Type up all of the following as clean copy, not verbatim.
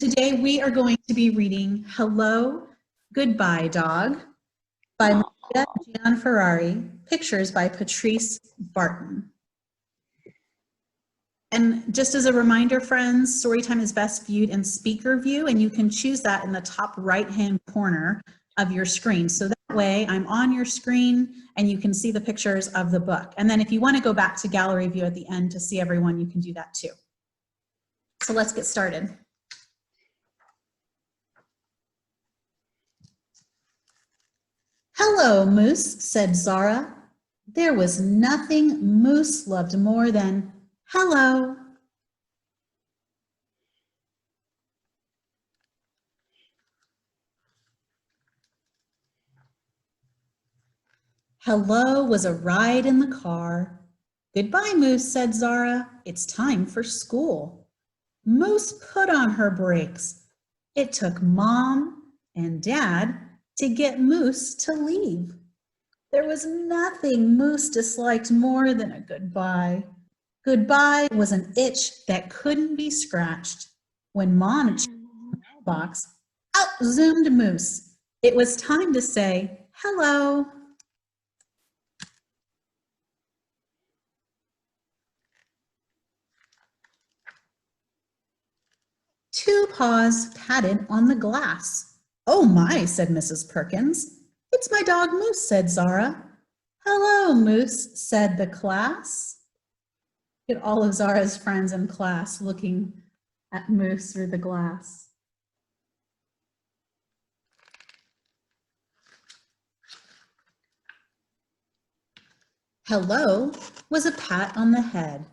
Today we are going to be reading Hello, Goodbye Dog by Maria Aw. Gianferrari, pictures by Patrice Barton. And just as a reminder, friends, Storytime is best viewed in speaker view, and you can choose that in the top right-hand corner of your screen. So that way I'm on your screen and you can see the pictures of the book. And then if you want to go back to gallery view at the end to see everyone, you can do that too. So let's get started. Hello, Moose, said Zara. There was nothing Moose loved more than hello. Hello was a ride in the car. Goodbye, Moose, said Zara. It's time for school. Moose put on her brakes. It took Mom and Dad to get Moose to leave. There was nothing Moose disliked more than a goodbye. Goodbye was an itch that couldn't be scratched. When Mom checked the mailbox, out zoomed Moose. It was time to say hello. Two paws patted on the glass. Oh my, said Mrs. Perkins. It's my dog Moose, said Zara. Hello, Moose, said the class. Look at all of Zara's friends in class looking at Moose through the glass. Hello was a pat on the head.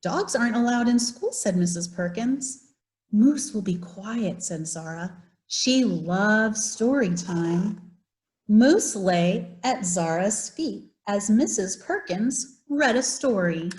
Dogs aren't allowed in school, said Mrs. Perkins. Moose will be quiet, said Zara. She loves story time. Moose lay at Zara's feet as Mrs. Perkins read a story.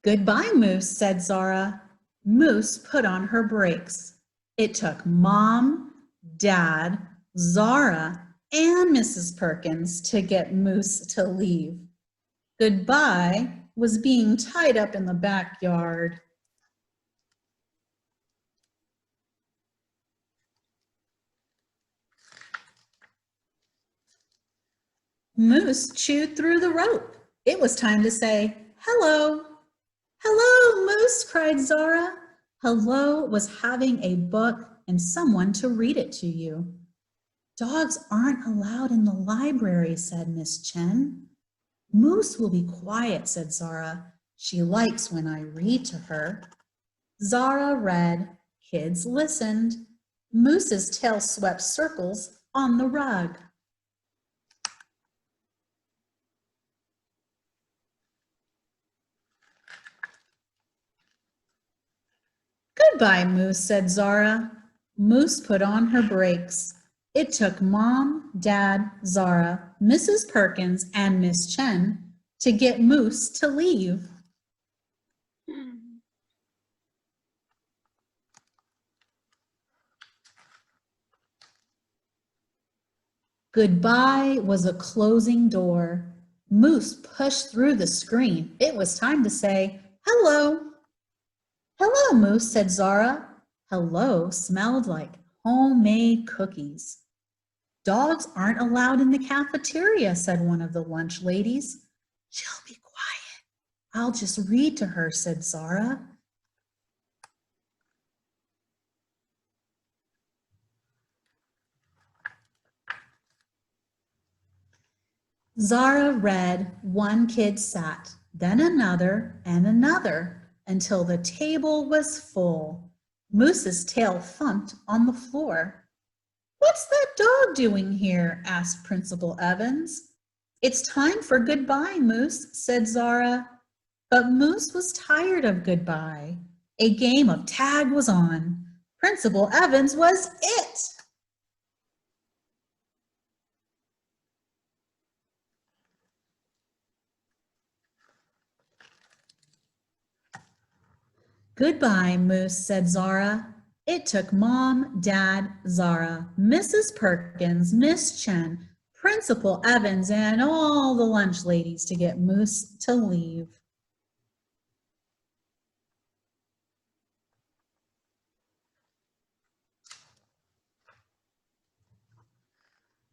Goodbye, Moose, said Zara. Moose put on her brakes. It took Mom, Dad, Zara, and Mrs. Perkins to get Moose to leave. Goodbye was being tied up in the backyard. Moose chewed through the rope. It was time to say hello. Hello, Moose, cried Zara. Hello was having a book and someone to read it to you. Dogs aren't allowed in the library, said Miss Chen. Moose will be quiet, said Zara. She likes when I read to her. Zara read, kids listened. Moose's tail swept circles on the rug. Goodbye, Moose, said Zara. Moose put on her brakes. It took Mom, Dad, Zara, Mrs. Perkins, and Miss Chen to get Moose to leave. Goodbye was a closing door. Moose pushed through the screen. It was time to say hello. Hello, Moose, said Zara. Hello smelled like homemade cookies. Dogs aren't allowed in the cafeteria, said one of the lunch ladies. She'll be quiet. I'll just read to her, said Zara. Zara read, one kid sat, then another and another, until the table was full. Moose's tail thumped on the floor. What's that dog doing here? Asked Principal Evans. It's time for goodbye, Moose, said Zara. But Moose was tired of goodbye. A game of tag was on. Principal Evans was it. Goodbye, Moose, said Zara. It took Mom, Dad, Zara, Mrs. Perkins, Miss Chen, Principal Evans and all the lunch ladies to get Moose to leave.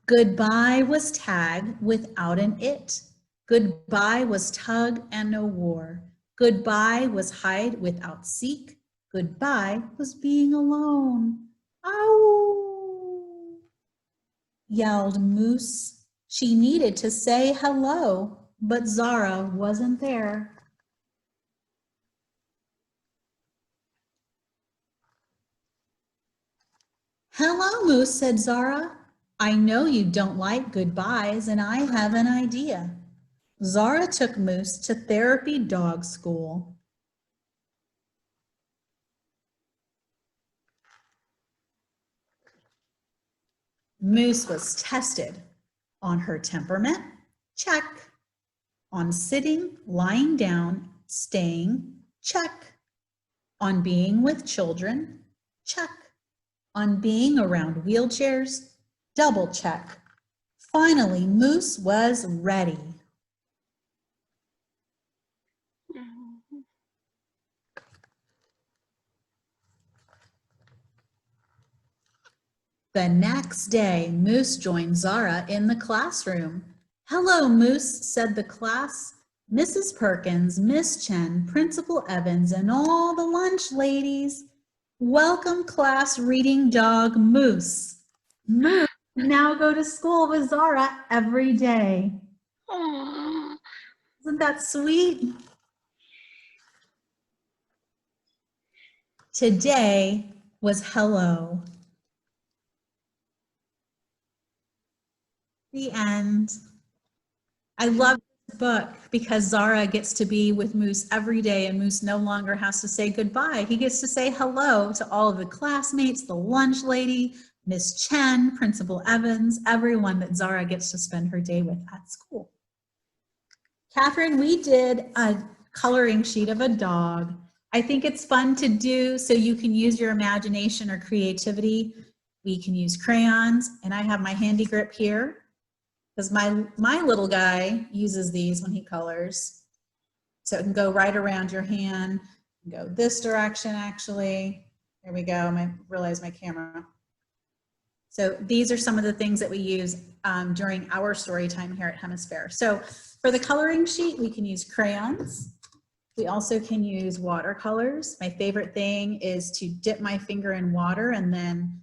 Goodbye was tag without an it. Goodbye was tug and no war. Goodbye was hide without seek. Goodbye was being alone. Ow! Yelled Moose. She needed to say hello, but Zara wasn't there. Hello, Moose, said Zara. I know you don't like goodbyes, and I have an idea. Zara took Moose to therapy dog school. Moose was tested on her temperament, check. On sitting, lying down, staying, check. On being with children, check. On being around wheelchairs, double check. Finally, Moose was ready. The next day, Moose joined Zara in the classroom. Hello, Moose, said the class. Mrs. Perkins, Miss Chen, Principal Evans, and all the lunch ladies. Welcome, class reading dog Moose. Moose now go to school with Zara every day. Aww. Isn't that sweet? Today was hello. The end. I love this book because Zara gets to be with Moose every day, and Moose no longer has to say goodbye. He gets to say hello to all of the classmates, the lunch lady, Miss Chen, Principal Evans, everyone that Zara gets to spend her day with at school. Catherine, we did a coloring sheet of a dog. I think it's fun to do so you can use your imagination or creativity. We can use crayons, and I have my handy grip here because my little guy uses these when he colors. So it can go right around your hand, go this direction actually. There we go, I realize my camera. So these are some of the things that we use during our story time here at Hemisphere. So for the coloring sheet, we can use crayons. We also can use watercolors. My favorite thing is to dip my finger in water and then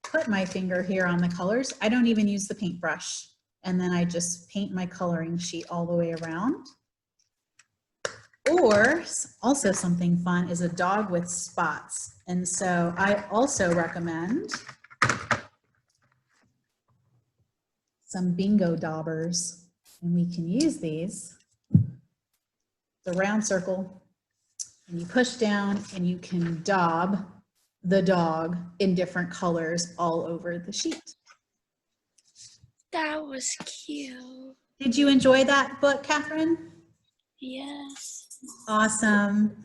put my finger here on the colors. I don't even use the paintbrush. And then I just paint my coloring sheet all the way around. Or also something fun is a dog with spots. And so I also recommend some bingo daubers. And we can use these. The round circle, and you push down and you can daub the dog in different colors all over the sheet. That was cute. Did you enjoy that book, Catherine? Yes. Awesome.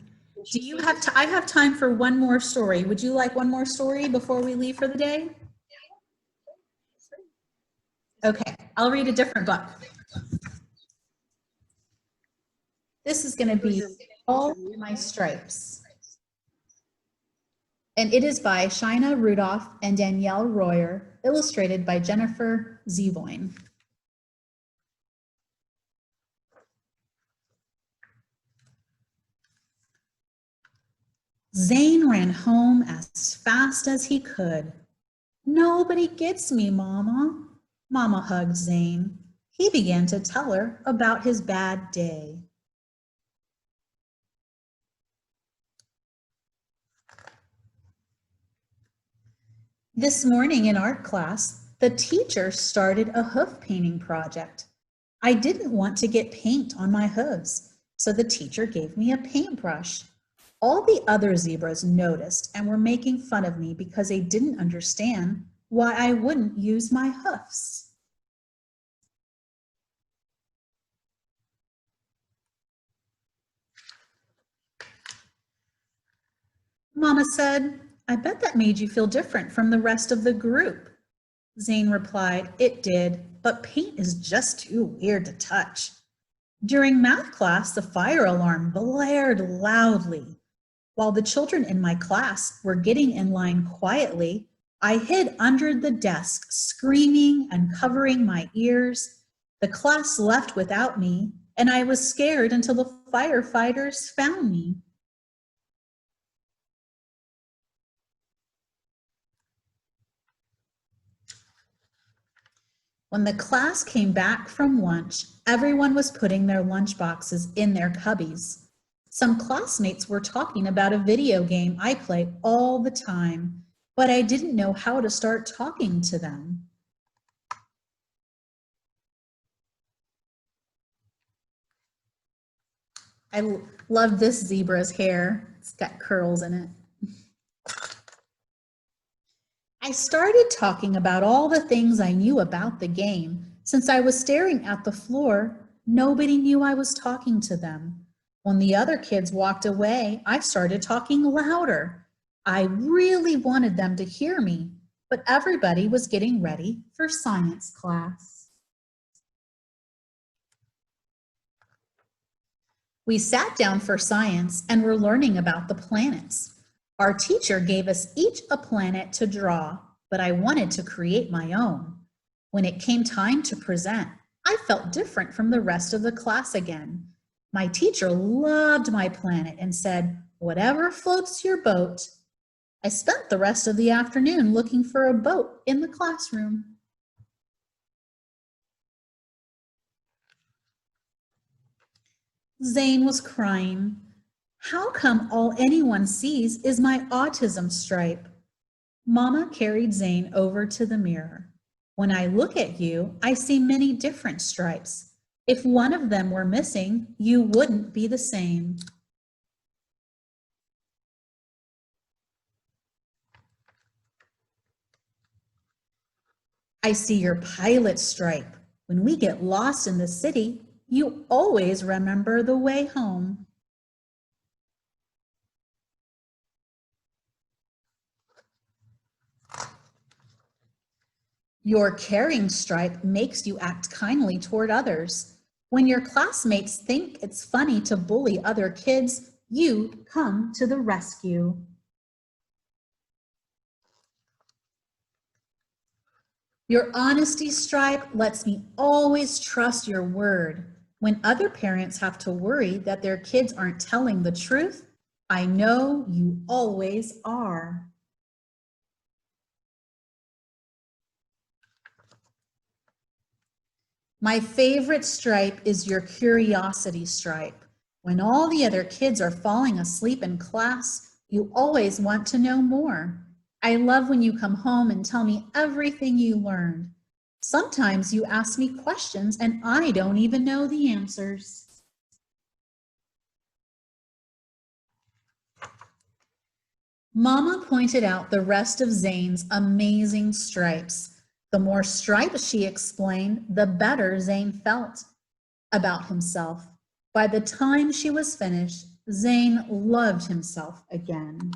Do you have I have time for one more story. Would you like one more story before we leave for the day? Okay, I'll read a different book. This is going to be All My Stripes. And it is by Shina Rudolph and Danielle Royer, illustrated by Jennifer Zevoin. Zane ran home as fast as he could. Nobody gets me, Mama. Mama hugged Zane. He began to tell her about his bad day. This morning in art class, the teacher started a hoof painting project. I didn't want to get paint on my hooves, so the teacher gave me a paintbrush. All the other zebras noticed and were making fun of me because they didn't understand why I wouldn't use my hoofs. Mama said, I bet that made you feel different from the rest of the group. Zane replied, "It did, but paint is just too weird to touch." During math class, the fire alarm blared loudly. While the children in my class were getting in line quietly, I hid under the desk, screaming and covering my ears. The class left without me, and I was scared until the firefighters found me. When the class came back from lunch, everyone was putting their lunch boxes in their cubbies. Some classmates were talking about a video game I play all the time, but I didn't know how to start talking to them. I love this zebra's hair. It's got curls in it. I started talking about all the things I knew about the game. Since I was staring at the floor, nobody knew I was talking to them. When the other kids walked away, I started talking louder. I really wanted them to hear me, but everybody was getting ready for science class. We sat down for science and were learning about the planets. Our teacher gave us each a planet to draw, but I wanted to create my own. When it came time to present, I felt different from the rest of the class again. My teacher loved my planet and said, "Whatever floats your boat." I spent the rest of the afternoon looking for a boat in the classroom. Zane was crying. "How come all anyone sees is my autism stripe?" Mama carried Zane over to the mirror. "When I look at you, I see many different stripes. If one of them were missing, you wouldn't be the same." "I see your pilot stripe. When we get lost in the city, you always remember the way home." "Your caring stripe makes you act kindly toward others. When your classmates think it's funny to bully other kids, you come to the rescue." "Your honesty stripe lets me always trust your word. When other parents have to worry that their kids aren't telling the truth, I know you always are." "My favorite stripe is your curiosity stripe. When all the other kids are falling asleep in class, you always want to know more. I love when you come home and tell me everything you learned. Sometimes you ask me questions and I don't even know the answers." Mama pointed out the rest of Zane's amazing stripes. The more stripes she explained, the better Zane felt about himself. By the time she was finished, Zane loved himself again.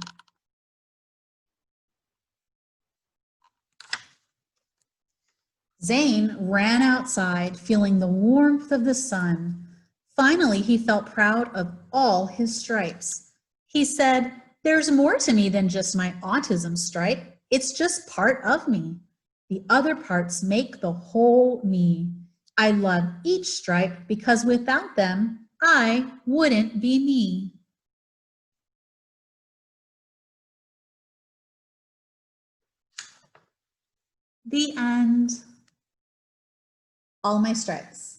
Zane ran outside, feeling the warmth of the sun. Finally, he felt proud of all his stripes. He said, "There's more to me than just my autism stripe. It's just part of me. The other parts make the whole me. I love each stripe because without them, I wouldn't be me." The end. All my stripes.